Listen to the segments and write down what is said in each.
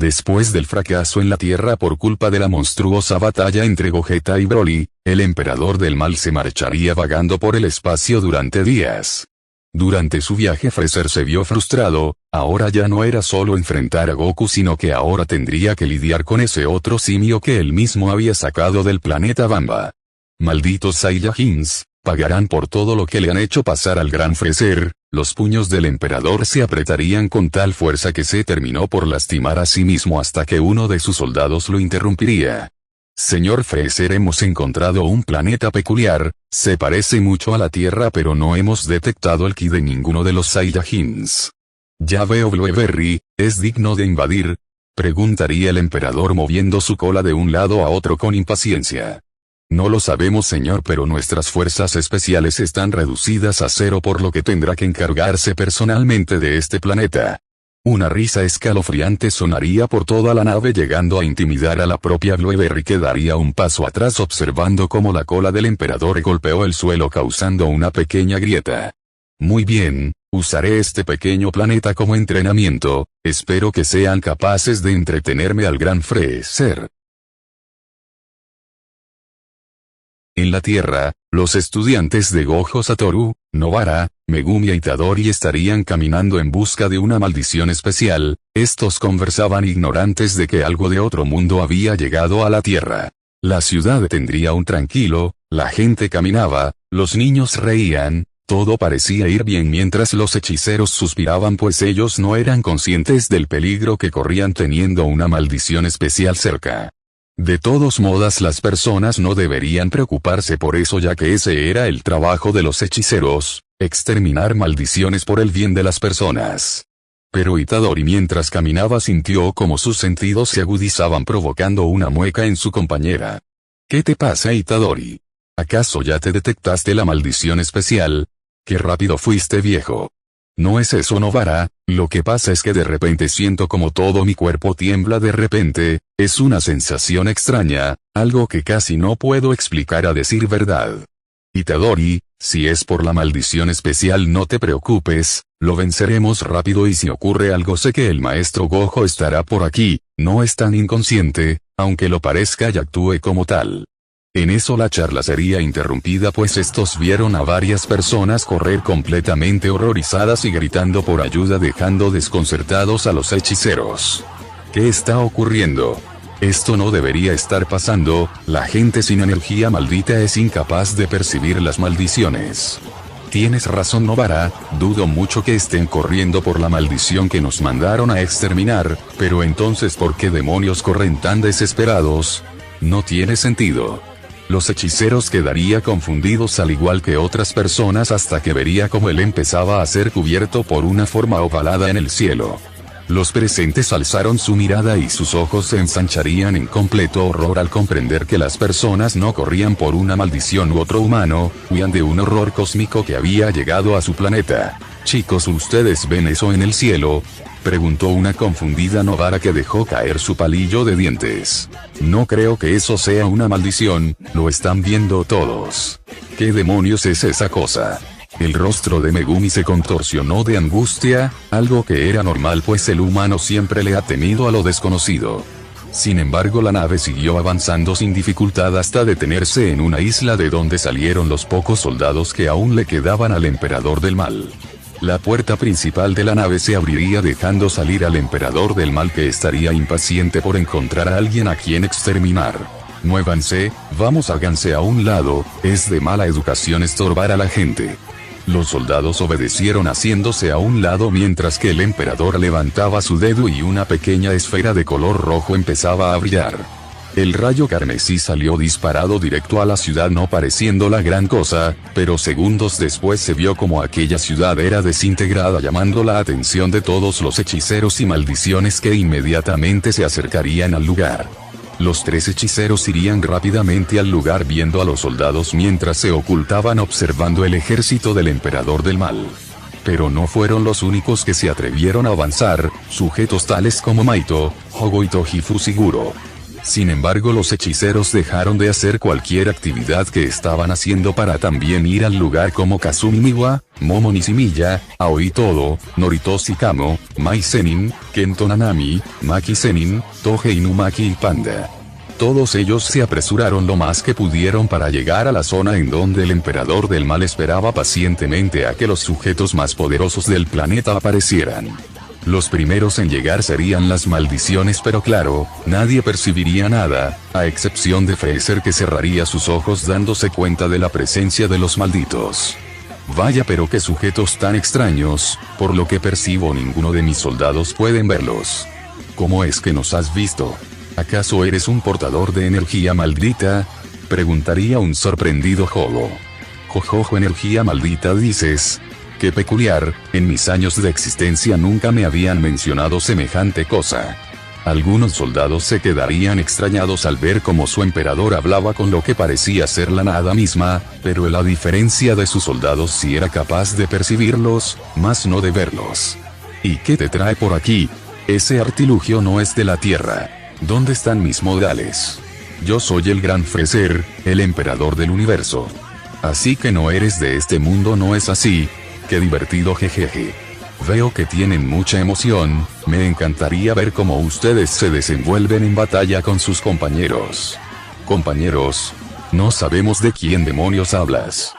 Después del fracaso en la Tierra por culpa de la monstruosa batalla entre Gogeta y Broly, el emperador del mal se marcharía vagando por el espacio durante días. Durante su viaje Freezer se vio frustrado, ahora ya no era solo enfrentar a Goku sino que ahora tendría que lidiar con ese otro simio que él mismo había sacado del planeta Bamba. Malditos Saiyajins, pagarán por todo lo que le han hecho pasar al gran Freezer. Los puños del emperador se apretarían con tal fuerza que se terminó por lastimar a sí mismo hasta que uno de sus soldados lo interrumpiría. Señor Freezer, hemos encontrado un planeta peculiar, se parece mucho a la Tierra pero no hemos detectado el ki de ninguno de los Saiyajins. Ya veo Blueberry, ¿es digno de invadir? Preguntaría el emperador moviendo su cola de un lado a otro con impaciencia. No lo sabemos señor, pero nuestras fuerzas especiales están reducidas a cero por lo que tendrá que encargarse personalmente de este planeta. Una risa escalofriante sonaría por toda la nave llegando a intimidar a la propia Blueberry que daría un paso atrás observando cómo la cola del emperador golpeó el suelo causando una pequeña grieta. Muy bien, usaré este pequeño planeta como entrenamiento, espero que sean capaces de entretenerme al gran Freezer. En la Tierra, los estudiantes de Gojo Satoru, Nobara, Megumi y Itadori estarían caminando en busca de una maldición especial. Estos conversaban ignorantes de que algo de otro mundo había llegado a la Tierra. La ciudad tendría un tranquilo, la gente caminaba, los niños reían, todo parecía ir bien mientras los hechiceros suspiraban pues ellos no eran conscientes del peligro que corrían teniendo una maldición especial cerca. De todos modos las personas no deberían preocuparse por eso ya que ese era el trabajo de los hechiceros, exterminar maldiciones por el bien de las personas. Pero Itadori mientras caminaba sintió como sus sentidos se agudizaban provocando una mueca en su compañera. ¿Qué te pasa Itadori? ¿Acaso ya te detectaste la maldición especial? ¡Qué rápido fuiste viejo! No es eso Nobara, lo que pasa es que de repente siento como todo mi cuerpo tiembla de repente, es una sensación extraña, algo que casi no puedo explicar a decir verdad. Itadori, si es por la maldición especial no te preocupes, lo venceremos rápido y si ocurre algo sé que el maestro Gojo estará por aquí, no es tan inconsciente, aunque lo parezca y actúe como tal. En eso la charla sería interrumpida pues estos vieron a varias personas correr completamente horrorizadas y gritando por ayuda dejando desconcertados a los hechiceros. ¿Qué está ocurriendo? Esto no debería estar pasando, la gente sin energía maldita es incapaz de percibir las maldiciones. Tienes razón Nobara, dudo mucho que estén corriendo por la maldición que nos mandaron a exterminar, pero entonces ¿por qué demonios corren tan desesperados? No tiene sentido. Los hechiceros quedaría confundidos al igual que otras personas hasta que vería cómo él empezaba a ser cubierto por una forma ovalada en el cielo. Los presentes alzaron su mirada y sus ojos se ensancharían en completo horror al comprender que las personas no corrían por una maldición u otro humano, huían de un horror cósmico que había llegado a su planeta. Chicos, ¿ustedes ven eso en el cielo? Preguntó una confundida Nobara que dejó caer su palillo de dientes. No creo que eso sea una maldición, lo están viendo todos. ¿Qué demonios es esa cosa? El rostro de Megumi se contorsionó de angustia, algo que era normal pues el humano siempre le ha temido a lo desconocido. Sin embargo la nave siguió avanzando sin dificultad hasta detenerse en una isla de donde salieron los pocos soldados que aún le quedaban al emperador del mal. La puerta principal de la nave se abriría dejando salir al emperador del mal que estaría impaciente por encontrar a alguien a quien exterminar. Muévanse, vamos háganse a un lado, es de mala educación estorbar a la gente. Los soldados obedecieron haciéndose a un lado mientras que el emperador levantaba su dedo y una pequeña esfera de color rojo empezaba a brillar. El rayo carmesí salió disparado directo a la ciudad no pareciendo la gran cosa, pero segundos después se vio como aquella ciudad era desintegrada llamando la atención de todos los hechiceros y maldiciones que inmediatamente se acercarían al lugar. Los tres hechiceros irían rápidamente al lugar viendo a los soldados mientras se ocultaban observando el ejército del emperador del mal. Pero no fueron los únicos que se atrevieron a avanzar, sujetos tales como Maito, Hogo y Toji Fushiguro. Sin embargo los hechiceros dejaron de hacer cualquier actividad que estaban haciendo para también ir al lugar como Kazumi Miwa, Momo Nishimiya, Aoi Todo, Norito Shikamo, Mai Zenin, Kento Nanami, Maki Zenin, Toge Inumaki y Panda. Todos ellos se apresuraron lo más que pudieron para llegar a la zona en donde el emperador del mal esperaba pacientemente a que los sujetos más poderosos del planeta aparecieran. Los primeros en llegar serían las maldiciones, pero claro, nadie percibiría nada, a excepción de Freezer, que cerraría sus ojos dándose cuenta de la presencia de los malditos. Vaya, pero qué sujetos tan extraños, por lo que percibo ninguno de mis soldados pueden verlos. ¿Cómo es que nos has visto? ¿Acaso eres un portador de energía maldita? Preguntaría un sorprendido Jogo. Jojojo, energía maldita dices. Qué peculiar, en mis años de existencia nunca me habían mencionado semejante cosa. Algunos soldados se quedarían extrañados al ver cómo su emperador hablaba con lo que parecía ser la nada misma, pero la diferencia de sus soldados sí era capaz de percibirlos, mas no de verlos. ¿Y qué te trae por aquí? Ese artilugio no es de la tierra. ¿Dónde están mis modales? Yo soy el gran Freezer, el emperador del universo. Así que no eres de este mundo, ¿no es así? Qué divertido, jejeje. Veo que tienen mucha emoción, me encantaría ver cómo ustedes se desenvuelven en batalla con sus compañeros. ¿Compañeros? No sabemos de quién demonios hablas.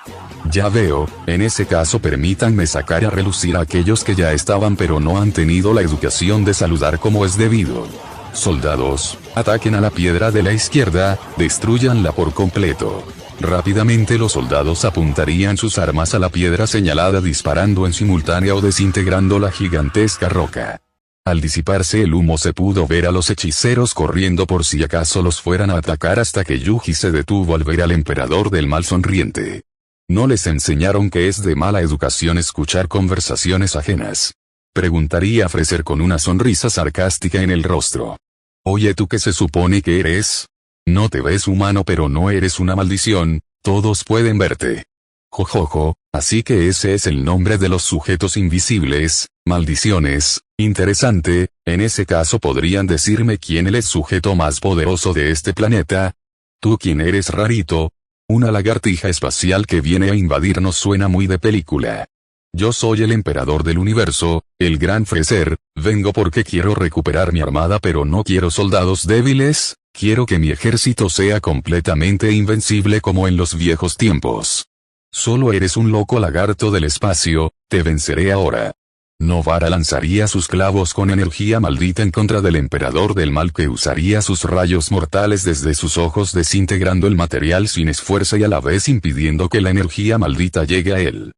Ya veo, en ese caso permítanme sacar a relucir a aquellos que ya estaban pero no han tenido la educación de saludar como es debido. Soldados, ataquen a la piedra de la izquierda, destrúyanla por completo. Rápidamente los soldados apuntarían sus armas a la piedra señalada, disparando en simultáneo o desintegrando la gigantesca roca. Al disiparse el humo se pudo ver a los hechiceros corriendo por si acaso los fueran a atacar, hasta que Yuji se detuvo al ver al emperador del mal sonriente. ¿No les enseñaron que es de mala educación escuchar conversaciones ajenas? Preguntaría Freezer con una sonrisa sarcástica en el rostro. Oye, ¿tú qué se supone que eres? No te ves humano, pero no eres una maldición, todos pueden verte. Jojojo, así que ese es el nombre de los sujetos invisibles, maldiciones, interesante. En ese caso podrían decirme quién es el sujeto más poderoso de este planeta. ¿Tú quién eres, rarito? Una lagartija espacial que viene a invadirnos suena muy de película. Yo soy el emperador del universo, el gran Freezer, vengo porque quiero recuperar mi armada, pero no quiero soldados débiles, quiero que mi ejército sea completamente invencible como en los viejos tiempos. Solo eres un loco lagarto del espacio, te venceré ahora. Novara lanzaría sus clavos con energía maldita en contra del emperador del mal, que usaría sus rayos mortales desde sus ojos, desintegrando el material sin esfuerzo y a la vez impidiendo que la energía maldita llegue a él.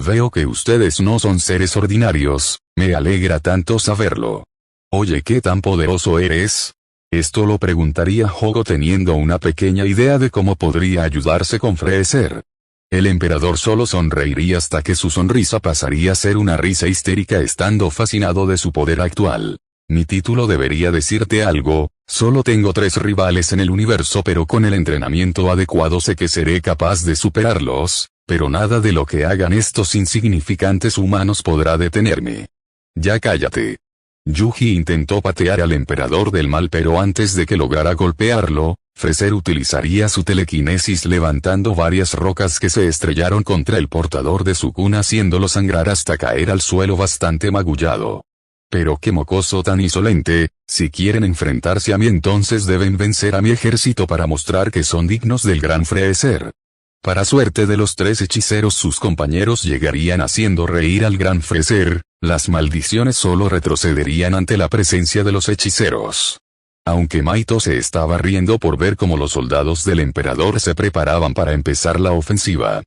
Veo que ustedes no son seres ordinarios, me alegra tanto saberlo. Oye, ¿qué tan poderoso eres? Esto lo preguntaría Jogo, teniendo una pequeña idea de cómo podría ayudarse con Freezer. El emperador solo sonreiría hasta que su sonrisa pasaría a ser una risa histérica, estando fascinado de su poder actual. Mi título debería decirte algo, solo tengo 3 rivales en el universo, pero con el entrenamiento adecuado sé que seré capaz de superarlos, pero nada de lo que hagan estos insignificantes humanos podrá detenerme. Ya cállate. Yuji intentó patear al emperador del mal, pero antes de que lograra golpearlo, Freezer utilizaría su telequinesis levantando varias rocas que se estrellaron contra el portador de su cuna, haciéndolo sangrar hasta caer al suelo bastante magullado. Pero qué mocoso tan insolente, si quieren enfrentarse a mí entonces deben vencer a mi ejército para mostrar que son dignos del gran Freezer. Para suerte de los 3 hechiceros, sus compañeros llegarían haciendo reír al gran Freezer, las maldiciones solo retrocederían ante la presencia de los hechiceros. Aunque Maito se estaba riendo por ver cómo los soldados del emperador se preparaban para empezar la ofensiva.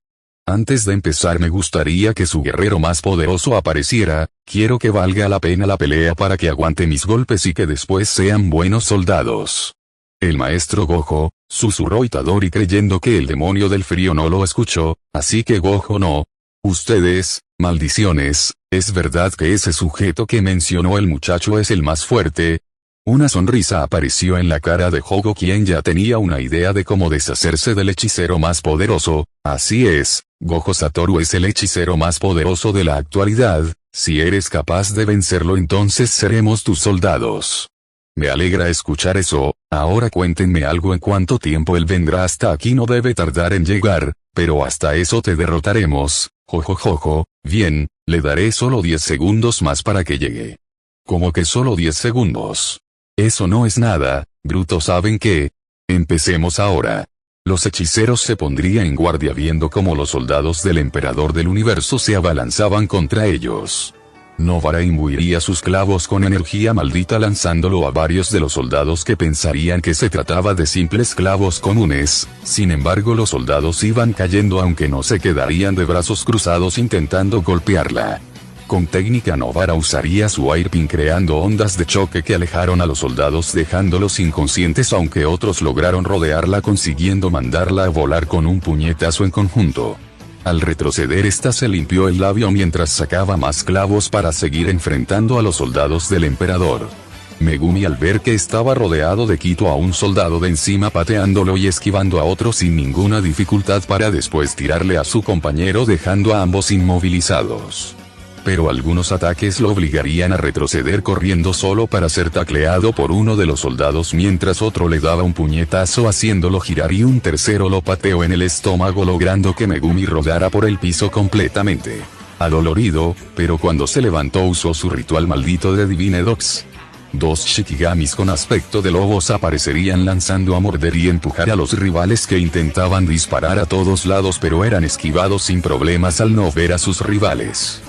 Antes de empezar me gustaría que su guerrero más poderoso apareciera, quiero que valga la pena la pelea para que aguante mis golpes y que después sean buenos soldados. El maestro Gojo, susurró Itadori creyendo que el demonio del frío no lo escuchó, así que Gojo no. Ustedes, maldiciones, ¿es verdad que ese sujeto que mencionó el muchacho es el más fuerte? Una sonrisa apareció en la cara de Jogo, quien ya tenía una idea de cómo deshacerse del hechicero más poderoso. Así es, Gojo Satoru es el hechicero más poderoso de la actualidad, si eres capaz de vencerlo entonces seremos tus soldados. Me alegra escuchar eso. Ahora cuéntenme algo, en cuánto tiempo él vendrá hasta aquí. No debe tardar en llegar, pero hasta eso te derrotaremos, Jojojojo, bien, le daré solo 10 segundos más para que llegue. ¿Cómo que solo 10 segundos? Eso no es nada, bruto. ¿Saben qué? Empecemos ahora. Los hechiceros se pondrían en guardia viendo cómo los soldados del emperador del universo se abalanzaban contra ellos. Novara imbuiría sus clavos con energía maldita lanzándolo a varios de los soldados que pensarían que se trataba de simples clavos comunes. Sin embargo, los soldados iban cayendo aunque no se quedarían de brazos cruzados intentando golpearla. Con técnica, Novara usaría su airpin creando ondas de choque que alejaron a los soldados dejándolos inconscientes, aunque otros lograron rodearla consiguiendo mandarla a volar con un puñetazo en conjunto. Al retroceder, esta se limpió el labio mientras sacaba más clavos para seguir enfrentando a los soldados del emperador. Megumi, al ver que estaba rodeado de, quitó a un soldado de encima pateándolo y esquivando a otro sin ninguna dificultad para después tirarle a su compañero dejando a ambos inmovilizados. Pero algunos ataques lo obligarían a retroceder corriendo solo para ser tacleado por uno de los soldados mientras otro le daba un puñetazo haciéndolo girar y un tercero lo pateó en el estómago logrando que Megumi rodara por el piso completamente adolorido, pero cuando se levantó usó su ritual maldito de Divine Dogs. Dos Shikigamis con aspecto de lobos aparecerían lanzando a morder y empujar a los rivales que intentaban disparar a todos lados pero eran esquivados sin problemas al no ver a sus rivales.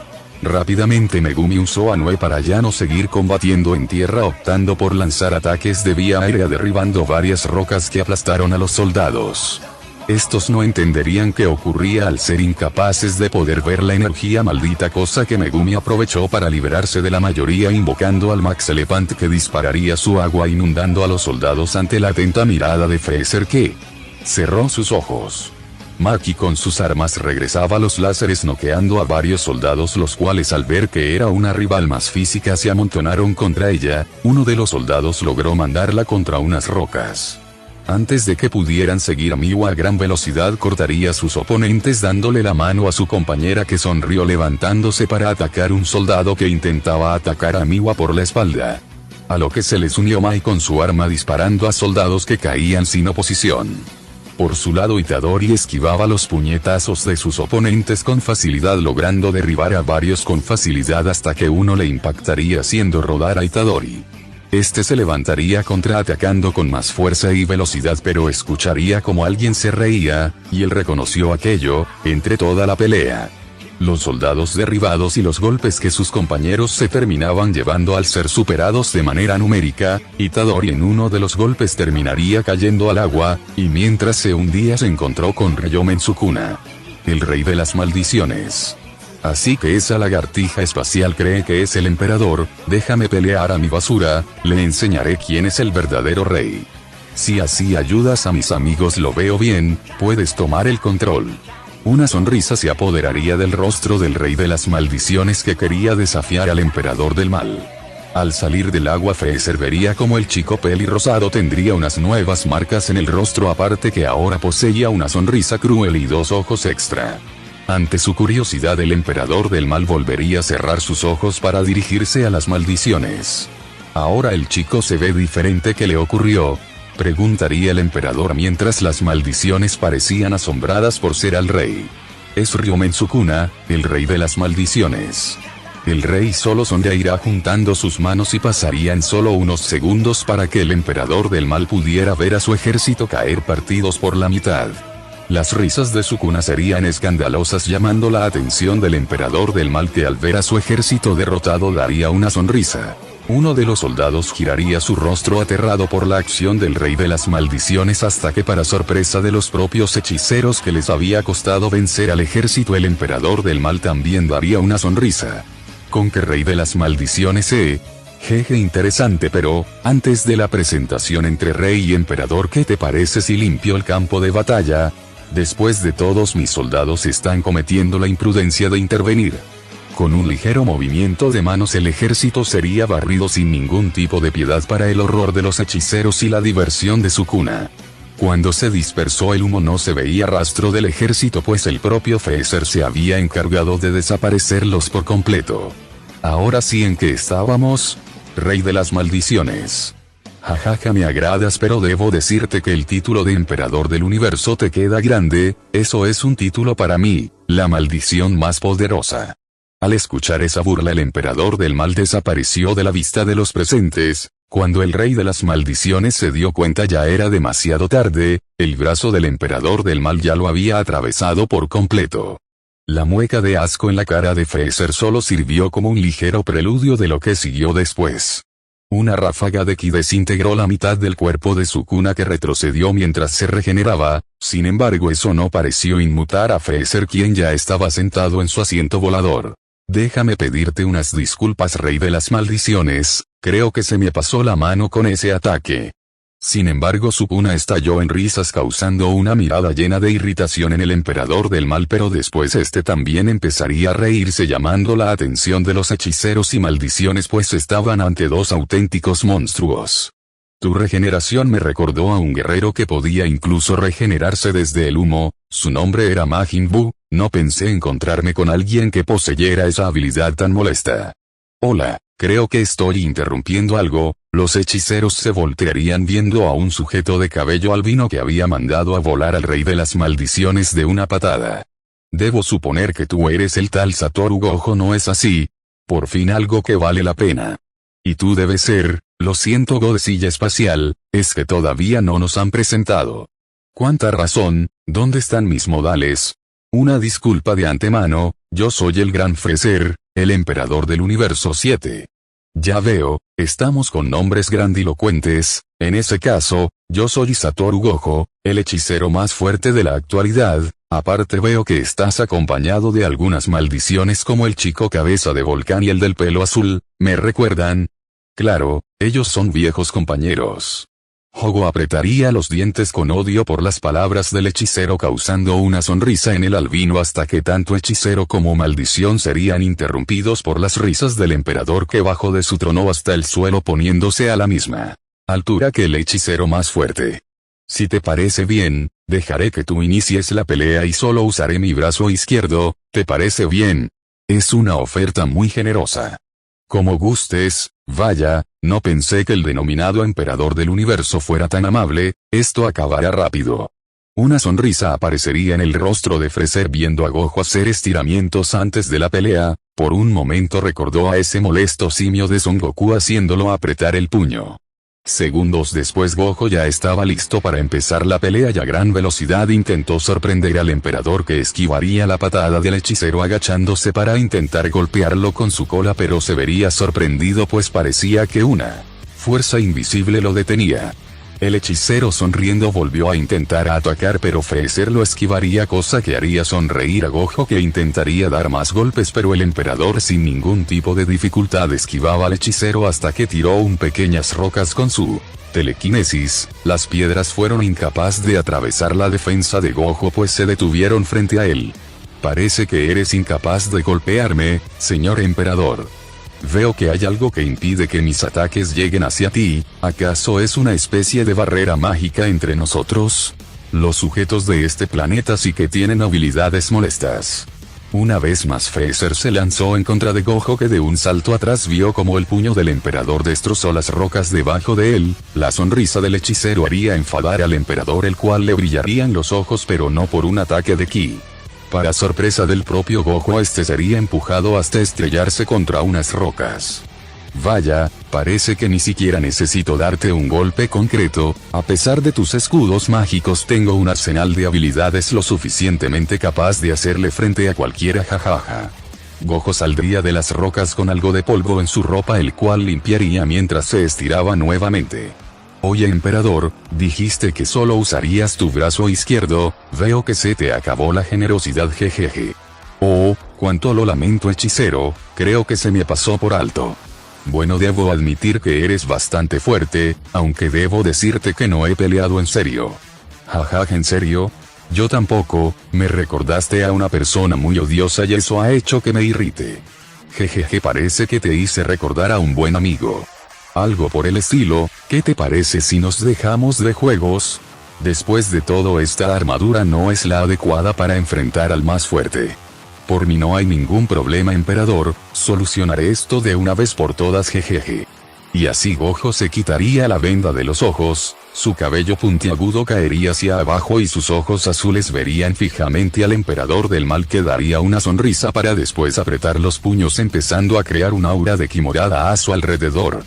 Rápidamente Megumi usó a Nue para ya no seguir combatiendo en tierra, optando por lanzar ataques de vía aérea derribando varias rocas que aplastaron a los soldados. Estos no entenderían qué ocurría al ser incapaces de poder ver la energía maldita, cosa que Megumi aprovechó para liberarse de la mayoría invocando al Max Elephant que dispararía su agua inundando a los soldados ante la atenta mirada de Freezer que cerró sus ojos. Maki con sus armas regresaba los láseres noqueando a varios soldados, los cuales al ver que era una rival más física se amontonaron contra ella. Uno de los soldados logró mandarla contra unas rocas. Antes de que pudieran seguir a Miwa a gran velocidad cortaría a sus oponentes dándole la mano a su compañera que sonrió levantándose para atacar un soldado que intentaba atacar a Miwa por la espalda. A lo que se les unió Mai con su arma disparando a soldados que caían sin oposición. Por su lado Itadori esquivaba los puñetazos de sus oponentes con facilidad logrando derribar a varios con facilidad hasta que uno le impactaría haciendo rodar a Itadori. Este se levantaría contraatacando con más fuerza y velocidad pero escucharía como alguien se reía, y él reconoció aquello, entre toda la pelea. Los soldados derribados y los golpes que sus compañeros se terminaban llevando al ser superados de manera numérica, Itadori en uno de los golpes terminaría cayendo al agua, y mientras se hundía se encontró con Ryomen Sukuna, el rey de las maldiciones. Así que esa lagartija espacial cree que es el emperador, déjame pelear a mi basura, le enseñaré quién es el verdadero rey. Si así ayudas a mis amigos lo veo bien, puedes tomar el control. Una sonrisa se apoderaría del rostro del rey de las maldiciones que quería desafiar al emperador del mal. Al salir del agua Freezer vería como el chico pelirrosado tendría unas nuevas marcas en el rostro aparte que ahora poseía una sonrisa cruel y dos ojos extra. Ante su curiosidad el emperador del mal volvería a cerrar sus ojos para dirigirse a las maldiciones. Ahora el chico se ve diferente, ¿qué le ocurrió?, preguntaría el emperador mientras las maldiciones parecían asombradas por ser al rey. Es Ryomen Sukuna, el rey de las maldiciones. El rey solo sonreirá juntando sus manos y pasarían solo unos segundos para que el emperador del mal pudiera ver a su ejército caer partidos por la mitad. Las risas de Sukuna serían escandalosas llamando la atención del emperador del mal que al ver a su ejército derrotado daría una sonrisa. Uno de los soldados giraría su rostro aterrado por la acción del rey de las maldiciones hasta que para sorpresa de los propios hechiceros que les había costado vencer al ejército el emperador del mal también daría una sonrisa. ¿Con qué rey de las maldiciones Jeje, interesante, pero, antes de la presentación entre rey y emperador, ¿qué te parece si limpio el campo de batalla? Después de todos mis soldados están cometiendo la imprudencia de intervenir. Con un ligero movimiento de manos el ejército sería barrido sin ningún tipo de piedad para el horror de los hechiceros y la diversión de Sukuna. Cuando se dispersó el humo no se veía rastro del ejército pues el propio Freezer se había encargado de desaparecerlos por completo. Ahora sí, ¿en qué estábamos? Rey de las maldiciones. Jajaja, me agradas, pero debo decirte que el título de emperador del universo te queda grande, eso es un título para mí, la maldición más poderosa. Al escuchar esa burla, el emperador del mal desapareció de la vista de los presentes. Cuando el rey de las maldiciones se dio cuenta ya era demasiado tarde, el brazo del emperador del mal ya lo había atravesado por completo. La mueca de asco en la cara de Freezer solo sirvió como un ligero preludio de lo que siguió después. Una ráfaga de ki desintegró la mitad del cuerpo de Sukuna, que retrocedió mientras se regeneraba. Sin embargo, eso no pareció inmutar a Freezer, quien ya estaba sentado en su asiento volador. Déjame pedirte unas disculpas, rey de las maldiciones, creo que se me pasó la mano con ese ataque. Sin embargo, Sukuna estalló en risas, causando una mirada llena de irritación en el emperador del mal, pero después este también empezaría a reírse, llamando la atención de los hechiceros y maldiciones, pues estaban ante dos auténticos monstruos. Tu regeneración me recordó a un guerrero que podía incluso regenerarse desde el humo, su nombre era Majin Buu. No pensé encontrarme con alguien que poseyera esa habilidad tan molesta. Hola, creo que estoy interrumpiendo algo. Los hechiceros se voltearían viendo a un sujeto de cabello albino que había mandado a volar al rey de las maldiciones de una patada. Debo suponer que tú eres el tal Satoru Gojo, ¿no es así? Por fin algo que vale la pena. Y tú debes ser, lo siento Godzilla espacial, es que todavía no nos han presentado. ¿Cuánta razón? ¿Dónde están mis modales? Una disculpa de antemano, yo soy el Gran Freezer, el emperador del universo 7. Ya veo, estamos con nombres grandilocuentes. En ese caso, yo soy Satoru Gojo, el hechicero más fuerte de la actualidad. Aparte veo que estás acompañado de algunas maldiciones como el chico cabeza de volcán y el del pelo azul. ¿Me recuerdan? Claro, ellos son viejos compañeros. Gojo apretaría los dientes con odio por las palabras del hechicero, causando una sonrisa en el albino, hasta que tanto hechicero como maldición serían interrumpidos por las risas del emperador, que bajó de su trono hasta el suelo, poniéndose a la misma altura que el hechicero más fuerte. Si te parece bien, dejaré que tú inicies la pelea y solo usaré mi brazo izquierdo, ¿te parece bien? Es una oferta muy generosa. Como gustes. Vaya, no pensé que el denominado emperador del universo fuera tan amable. Esto acabará rápido. Una sonrisa aparecería en el rostro de Freezer viendo a Gojo hacer estiramientos antes de la pelea. Por un momento recordó a ese molesto simio de Son Goku haciéndolo apretar el puño. Segundos después Gojo ya estaba listo para empezar la pelea y a gran velocidad intentó sorprender al emperador, que esquivaría la patada del hechicero agachándose para intentar golpearlo con su cola, pero se vería sorprendido pues parecía que una fuerza invisible lo detenía. El hechicero sonriendo volvió a intentar atacar, pero Freezer lo esquivaría, cosa que haría sonreír a Gojo, que intentaría dar más golpes, pero el emperador sin ningún tipo de dificultad esquivaba al hechicero hasta que tiró pequeñas rocas con su telequinesis. Las piedras fueron incapaces de atravesar la defensa de Gojo, pues se detuvieron frente a él. Parece que eres incapaz de golpearme, señor emperador. Veo que hay algo que impide que mis ataques lleguen hacia ti. ¿Acaso es una especie de barrera mágica entre nosotros? Los sujetos de este planeta sí que tienen habilidades molestas. Una vez más Freezer se lanzó en contra de Gojo, que de un salto atrás vio como el puño del emperador destrozó las rocas debajo de él. La sonrisa del hechicero haría enfadar al emperador, el cual le brillarían los ojos, pero no por un ataque de ki. Para sorpresa del propio Gojo, este sería empujado hasta estrellarse contra unas rocas. Vaya, parece que ni siquiera necesito darte un golpe concreto. A pesar de tus escudos mágicos, tengo un arsenal de habilidades lo suficientemente capaz de hacerle frente a cualquiera, jajaja. Gojo saldría de las rocas con algo de polvo en su ropa, el cual limpiaría mientras se estiraba nuevamente. Oye emperador, dijiste que solo usarías tu brazo izquierdo. Veo que se te acabó la generosidad, jejeje. Oh, cuánto lo lamento hechicero, creo que se me pasó por alto. Bueno, debo admitir que eres bastante fuerte, aunque debo decirte que no he peleado en serio. Jajaja, ¿en serio? Yo tampoco. Me recordaste a una persona muy odiosa y eso ha hecho que me irrite. Jejeje, parece que te hice recordar a un buen amigo. Algo por el estilo. ¿Qué te parece si nos dejamos de juegos? Después de todo, esta armadura no es la adecuada para enfrentar al más fuerte. Por mí no hay ningún problema emperador, solucionaré esto de una vez por todas, jejeje. Y así Gojo se quitaría la venda de los ojos, su cabello puntiagudo caería hacia abajo y sus ojos azules verían fijamente al emperador del mal, que daría una sonrisa para después apretar los puños empezando a crear un aura de ki morada a su alrededor.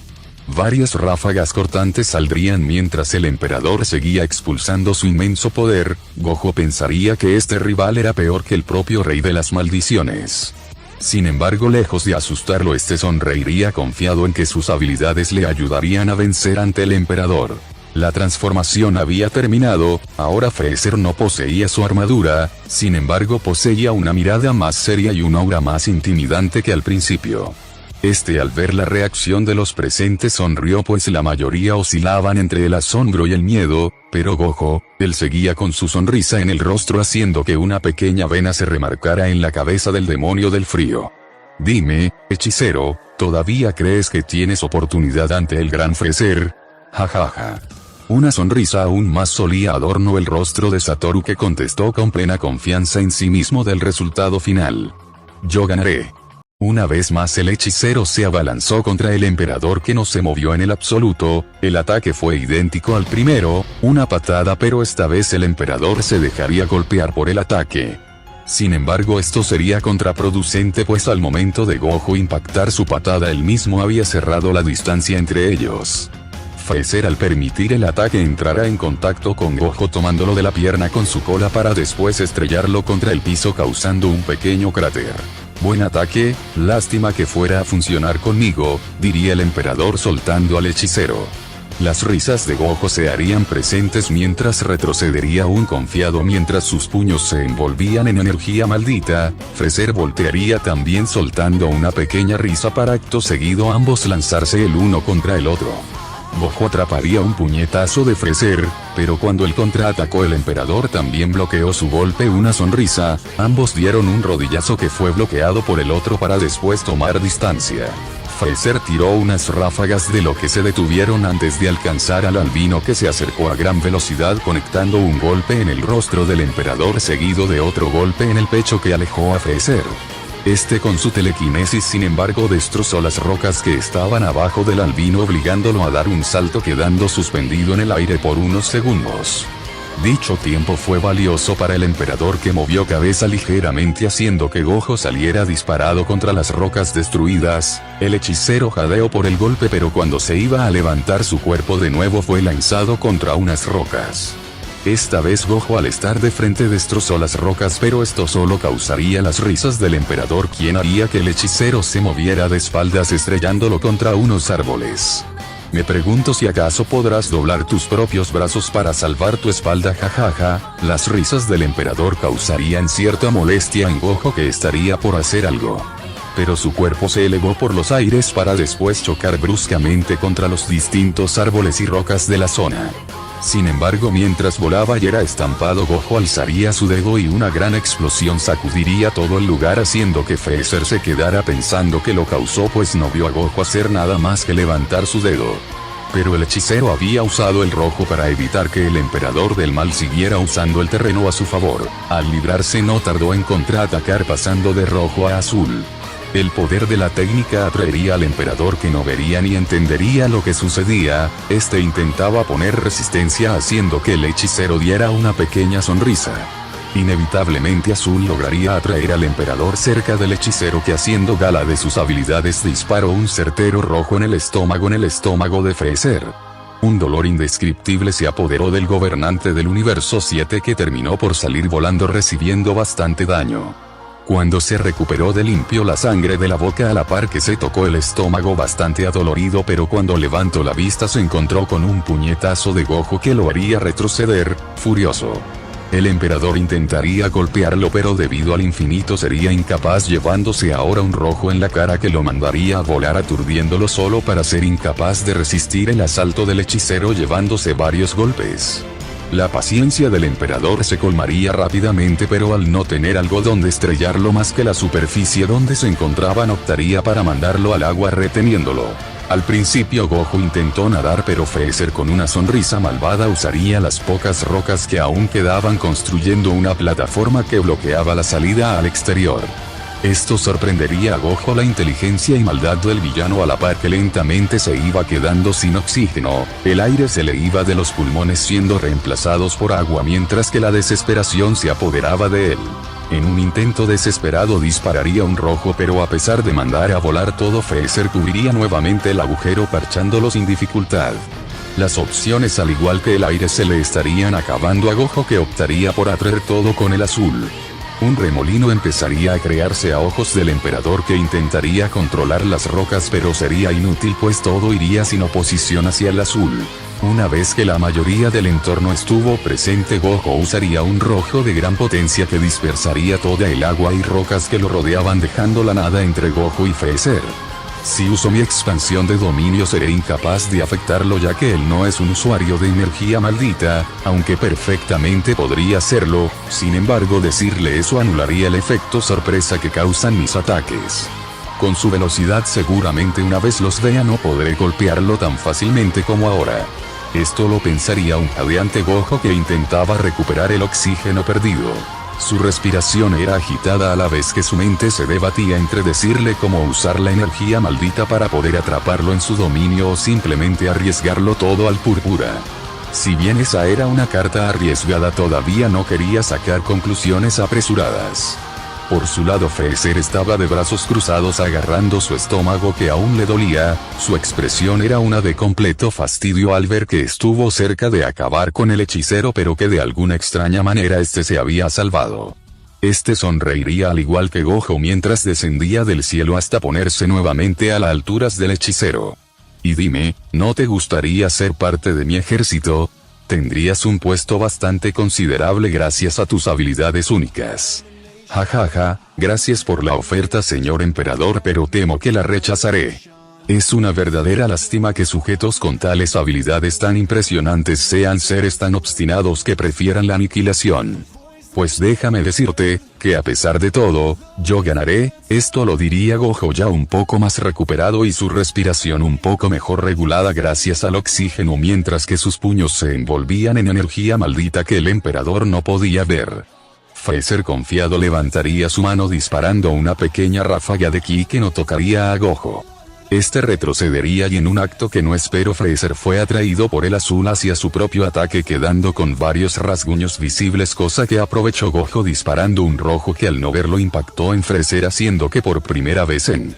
Varias ráfagas cortantes saldrían mientras el emperador seguía expulsando su inmenso poder. Gojo pensaría que este rival era peor que el propio rey de las maldiciones. Sin embargo, lejos de asustarlo, este sonreiría confiado en que sus habilidades le ayudarían a vencer ante el emperador. La transformación había terminado, ahora Freezer no poseía su armadura, sin embargo poseía una mirada más seria y un aura más intimidante que al principio. Al ver la reacción de los presentes sonrió, pues la mayoría oscilaban entre el asombro y el miedo, pero Gojo, él seguía con su sonrisa en el rostro haciendo que una pequeña vena se remarcara en la cabeza del demonio del frío. Dime, hechicero, ¿todavía crees que tienes oportunidad ante el gran Freezer? Jajaja. Una sonrisa aún más solía adornó el rostro de Satoru, que contestó con plena confianza en sí mismo del resultado final. Yo ganaré. Una vez más el hechicero se abalanzó contra el emperador, que no se movió en el absoluto. El ataque fue idéntico al primero, una patada, pero esta vez el emperador se dejaría golpear por el ataque. Sin embargo, esto sería contraproducente, pues al momento de Gojo impactar su patada, él mismo había cerrado la distancia entre ellos. Freezer, al permitir el ataque, entrará en contacto con Gojo tomándolo de la pierna con su cola para después estrellarlo contra el piso causando un pequeño cráter. Buen ataque, lástima que fuera a funcionar conmigo, diría el emperador soltando al hechicero. Las risas de Gojo se harían presentes mientras retrocedería aún confiado mientras sus puños se envolvían en energía maldita. Freezer voltearía también soltando una pequeña risa para acto seguido ambos lanzarse el uno contra el otro. Gojo atraparía un puñetazo de Freezer, pero cuando el contraatacó el emperador también bloqueó su golpe. Una sonrisa, ambos dieron un rodillazo que fue bloqueado por el otro para después tomar distancia. Freezer tiró unas ráfagas de lo que se detuvieron antes de alcanzar al albino, que se acercó a gran velocidad conectando un golpe en el rostro del emperador seguido de otro golpe en el pecho que alejó a Freezer. Con su telequinesis sin embargo destrozó las rocas que estaban abajo del albino, obligándolo a dar un salto quedando suspendido en el aire por unos segundos. Dicho tiempo fue valioso para el emperador, que movió cabeza ligeramente haciendo que Gojo saliera disparado contra las rocas destruidas. El hechicero jadeó por el golpe, pero cuando se iba a levantar su cuerpo de nuevo fue lanzado contra unas rocas. Esta vez Gojo, al estar de frente, destrozó las rocas, pero esto solo causaría las risas del emperador, quien haría que el hechicero se moviera de espaldas estrellándolo contra unos árboles. Me pregunto si acaso podrás doblar tus propios brazos para salvar tu espalda, jajaja. Las risas del emperador causarían cierta molestia en Gojo, que estaría por hacer algo. Pero su cuerpo se elevó por los aires para después chocar bruscamente contra los distintos árboles y rocas de la zona. Sin embargo, mientras volaba y era estampado, Gojo alzaría su dedo y una gran explosión sacudiría todo el lugar, haciendo que Freezer se quedara pensando que lo causó, pues no vio a Gojo hacer nada más que levantar su dedo. Pero el hechicero había usado el rojo para evitar que el emperador del mal siguiera usando el terreno a su favor. Al librarse no tardó en contraatacar pasando de rojo a azul. El poder de la técnica atraería al emperador, que no vería ni entendería lo que sucedía. Intentaba poner resistencia haciendo que el hechicero diera una pequeña sonrisa. Inevitablemente azul lograría atraer al emperador cerca del hechicero, que haciendo gala de sus habilidades disparó un certero rojo en el estómago de Freezer. Un dolor indescriptible se apoderó del gobernante del universo 7, que terminó por salir volando recibiendo bastante daño. Cuando se recuperó limpió la sangre de la boca a la par que se tocó el estómago bastante adolorido, pero cuando levantó la vista se encontró con un puñetazo de Gojo que lo haría retroceder, furioso. El emperador intentaría golpearlo, pero debido al infinito sería incapaz, llevándose ahora un rojo en la cara que lo mandaría a volar aturdiéndolo solo para ser incapaz de resistir el asalto del hechicero, llevándose varios golpes. La paciencia del emperador se colmaría rápidamente, pero al no tener algo donde estrellarlo más que la superficie donde se encontraban, optaría para mandarlo al agua reteniéndolo. Al principio Gojo intentó nadar, pero Freezer con una sonrisa malvada usaría las pocas rocas que aún quedaban construyendo una plataforma que bloqueaba la salida al exterior. Esto sorprendería a Gojo. La inteligencia y maldad del villano, a la par que lentamente se iba quedando sin oxígeno, el aire se le iba de los pulmones siendo reemplazados por agua mientras que la desesperación se apoderaba de él. En un intento desesperado dispararía un rojo, pero a pesar de mandar a volar todo, Freezer cubriría nuevamente el agujero parchándolo sin dificultad. Las opciones, al igual que el aire, se le estarían acabando a Gojo, que optaría por atraer todo con el azul. Un remolino empezaría a crearse a ojos del emperador, que intentaría controlar las rocas, pero sería inútil pues todo iría sin oposición hacia el azul. Una vez que la mayoría del entorno estuvo presente, Gojo usaría un rojo de gran potencia que dispersaría toda el agua y rocas que lo rodeaban, dejando la nada entre Gojo y Freezer. Si uso mi expansión de dominio, seré incapaz de afectarlo, ya que él no es un usuario de energía maldita, aunque perfectamente podría serlo. Sin embargo, decirle eso anularía el efecto sorpresa que causan mis ataques. Con su velocidad, seguramente una vez los vea no podré golpearlo tan fácilmente como ahora. Esto lo pensaría un jadeante Gojo que intentaba recuperar el oxígeno perdido. Su respiración era agitada a la vez que su mente se debatía entre decirle cómo usar la energía maldita para poder atraparlo en su dominio o simplemente arriesgarlo todo al púrpura. Si bien esa era una carta arriesgada, todavía no quería sacar conclusiones apresuradas. Por su lado, Freezer estaba de brazos cruzados agarrando su estómago, que aún le dolía. Su expresión era una de completo fastidio al ver que estuvo cerca de acabar con el hechicero, pero que de alguna extraña manera este se había salvado. Este sonreiría al igual que Gojo mientras descendía del cielo hasta ponerse nuevamente a las alturas del hechicero. Y dime, ¿no te gustaría ser parte de mi ejército? Tendrías un puesto bastante considerable gracias a tus habilidades únicas. Jajaja, gracias por la oferta, señor emperador, pero temo que la rechazaré. Es una verdadera lástima que sujetos con tales habilidades tan impresionantes sean seres tan obstinados que prefieran la aniquilación. Pues déjame decirte, que a pesar de todo, yo ganaré. Esto lo diría Gojo ya un poco más recuperado y su respiración un poco mejor regulada gracias al oxígeno, mientras que sus puños se envolvían en energía maldita que el emperador no podía ver. Freezer confiado levantaría su mano disparando una pequeña ráfaga de ki que no tocaría a Gojo. Este retrocedería y en un acto que no esperó, Freezer fue atraído por el azul hacia su propio ataque, quedando con varios rasguños visibles, cosa que aprovechó Gojo disparando un rojo que al no verlo impactó en Freezer, haciendo que por primera vez en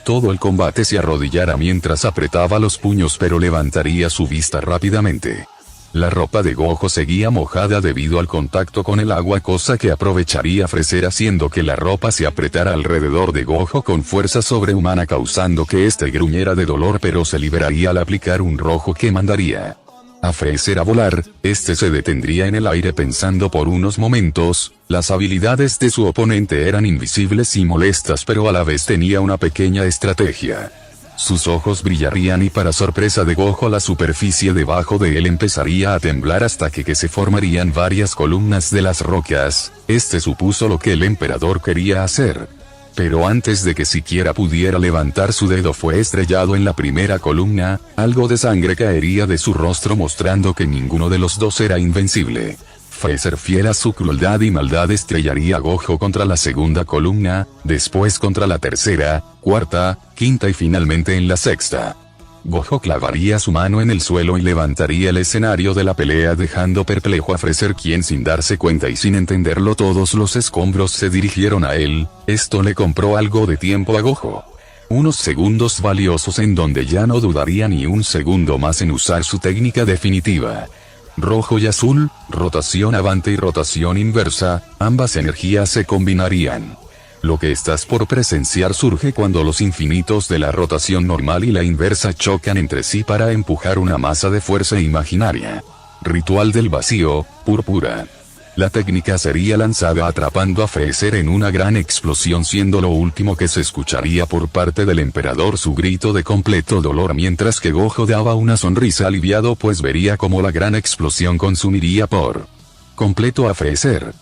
todo el combate se arrodillara mientras apretaba los puños, pero levantaría su vista rápidamente. La ropa de Gojo seguía mojada debido al contacto con el agua, cosa que aprovecharía Freezer haciendo que la ropa se apretara alrededor de Gojo con fuerza sobrehumana, causando que este gruñera de dolor, pero se liberaría al aplicar un rojo que mandaría a Freezer a volar. Este se detendría en el aire pensando por unos momentos. Las habilidades de su oponente eran invisibles y molestas, pero a la vez tenía una pequeña estrategia. Sus ojos brillarían y para sorpresa de Gojo la superficie debajo de él empezaría a temblar hasta que se formarían varias columnas de las rocas. Este supuso lo que el emperador quería hacer. Pero antes de que siquiera pudiera levantar su dedo, fue estrellado en la primera columna. Algo de sangre caería de su rostro mostrando que ninguno de los dos era invencible. Freezer, fiel a su crueldad y maldad, estrellaría a Gojo contra la segunda columna, después contra la tercera, cuarta, quinta y finalmente en la sexta. Gojo clavaría su mano en el suelo y levantaría el escenario de la pelea, dejando perplejo a Freezer, quien sin darse cuenta y sin entenderlo todos los escombros se dirigieron a él. Esto le compró algo de tiempo a Gojo. Unos segundos valiosos en donde ya no dudaría ni un segundo más en usar su técnica definitiva. Rojo y azul, rotación avante y rotación inversa, ambas energías se combinarían. Lo que estás por presenciar surge cuando los infinitos de la rotación normal y la inversa chocan entre sí para empujar una masa de fuerza imaginaria. Ritual del vacío, púrpura. La técnica sería lanzada atrapando a Freezer en una gran explosión, siendo lo último que se escucharía por parte del emperador su grito de completo dolor, mientras que Gojo daba una sonrisa aliviado, pues vería cómo la gran explosión consumiría por completo a Freezer.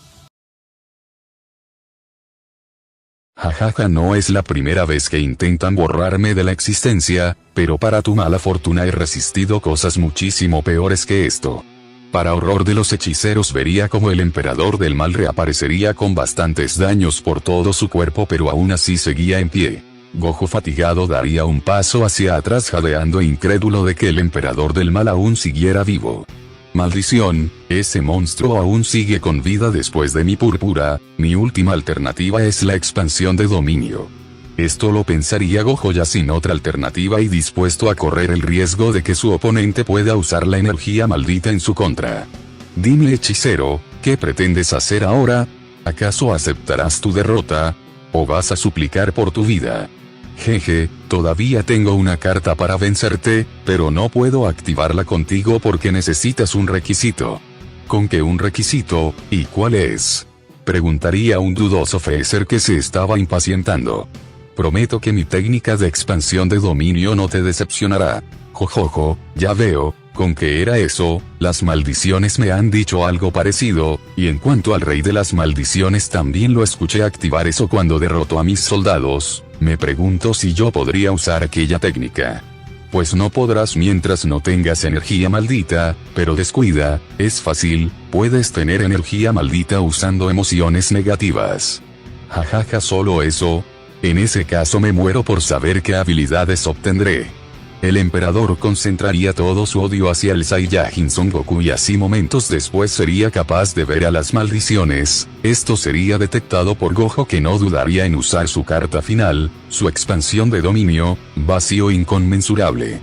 Jajaja, no es la primera vez que intentan borrarme de la existencia, pero para tu mala fortuna he resistido cosas muchísimo peores que esto. Para horror de los hechiceros, vería como el emperador del mal reaparecería con bastantes daños por todo su cuerpo, pero aún así seguía en pie. Gojo, fatigado, daría un paso hacia atrás, jadeando e incrédulo de que el emperador del mal aún siguiera vivo. Maldición, ese monstruo aún sigue con vida después de mi púrpura. Mi última alternativa es la expansión de dominio. Esto lo pensaría Gojo ya sin otra alternativa y dispuesto a correr el riesgo de que su oponente pueda usar la energía maldita en su contra. Dime, hechicero, ¿qué pretendes hacer ahora? ¿Acaso aceptarás tu derrota? ¿O vas a suplicar por tu vida? Jeje, todavía tengo una carta para vencerte, pero no puedo activarla contigo porque necesitas un requisito. ¿Con qué un requisito, y cuál es? Preguntaría un dudoso Freezer que se estaba impacientando. Prometo que mi técnica de expansión de dominio no te decepcionará. Jojojo, ya veo, ¿con qué era eso? Las maldiciones me han dicho algo parecido, y en cuanto al rey de las maldiciones también lo escuché activar eso cuando derrotó a mis soldados. Me pregunto si yo podría usar aquella técnica. Pues no podrás mientras no tengas energía maldita, pero descuida, es fácil, puedes tener energía maldita usando emociones negativas. Jajaja, solo eso. En ese caso me muero por saber qué habilidades obtendré. El emperador concentraría todo su odio hacia el Saiyajin Son Goku y así momentos después sería capaz de ver a las maldiciones. Esto sería detectado por Gojo, que no dudaría en usar su carta final, su expansión de dominio, vacío inconmensurable.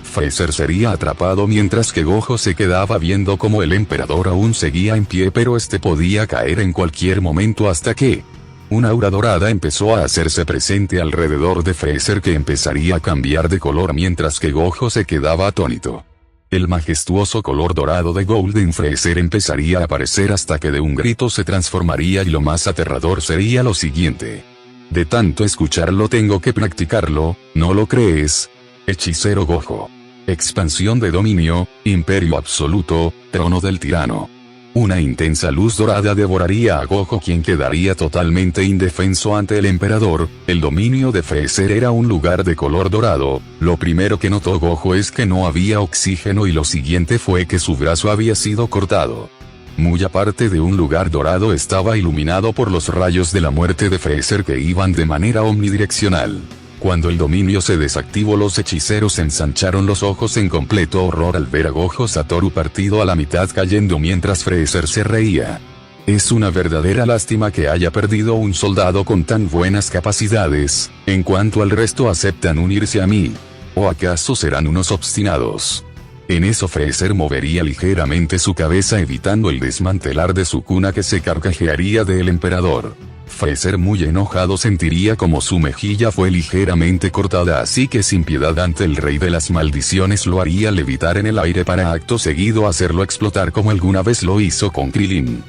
Freezer sería atrapado mientras que Gojo se quedaba viendo como el emperador aún seguía en pie, pero este podía caer en cualquier momento hasta que una aura dorada empezó a hacerse presente alrededor de Freezer, que empezaría a cambiar de color mientras que Gojo se quedaba atónito. El majestuoso color dorado de Golden Freezer empezaría a aparecer hasta que de un grito se transformaría, y lo más aterrador sería lo siguiente. De tanto escucharlo tengo que practicarlo, ¿no lo crees? Hechicero Gojo. Expansión de dominio, imperio absoluto, trono del tirano. Una intensa luz dorada devoraría a Gojo, quien quedaría totalmente indefenso ante el emperador. El dominio de Freezer era un lugar de color dorado. Lo primero que notó Gojo es que no había oxígeno, y lo siguiente fue que su brazo había sido cortado. Muy aparte de un lugar dorado, estaba iluminado por los rayos de la muerte de Freezer que iban de manera omnidireccional. Cuando el dominio se desactivó, los hechiceros ensancharon los ojos en completo horror al ver a Gojo Satoru partido a la mitad, cayendo mientras Freezer se reía. Es una verdadera lástima que haya perdido un soldado con tan buenas capacidades. En cuanto al resto, aceptan unirse a mí. ¿O acaso serán unos obstinados? En eso Freezer movería ligeramente su cabeza, evitando el desmantelar de su cuna que se carcajearía del emperador. Freezer, muy enojado, sentiría como su mejilla fue ligeramente cortada, así que sin piedad ante el rey de las maldiciones lo haría levitar en el aire para acto seguido hacerlo explotar como alguna vez lo hizo con Krillin.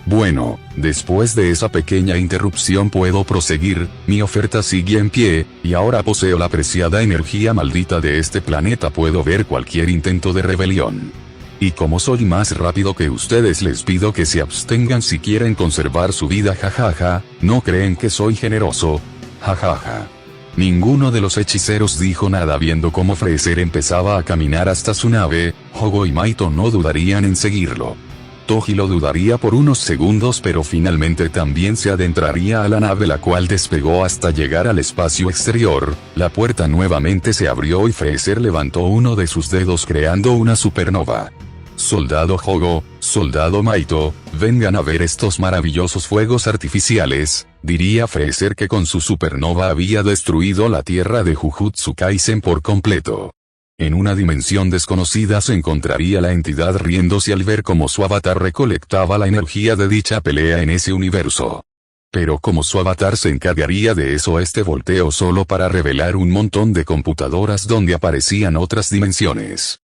Bueno, después de esa pequeña interrupción puedo proseguir. Mi oferta sigue en pie, y ahora poseo la preciada energía maldita de este planeta, puedo ver cualquier intento de rebelión. Y como soy más rápido que ustedes, les pido que se abstengan si quieren conservar su vida. Jajaja, ¿no creen que soy generoso? Jajaja. Ninguno de los hechiceros dijo nada viendo cómo Freezer empezaba a caminar hasta su nave. Hogo y Maito no dudarían en seguirlo. Toji lo dudaría por unos segundos, pero finalmente también se adentraría a la nave, la cual despegó hasta llegar al espacio exterior. La puerta nuevamente se abrió y Freezer levantó uno de sus dedos creando una supernova. Soldado Hogo, soldado Maito, vengan a ver estos maravillosos fuegos artificiales, diría Freezer, que con su supernova había destruido la tierra de Jujutsu Kaisen por completo. En una dimensión desconocida se encontraría la entidad riéndose al ver cómo su avatar recolectaba la energía de dicha pelea en ese universo. Pero como su avatar se encargaría de eso, este volteó solo para revelar un montón de computadoras donde aparecían otras dimensiones.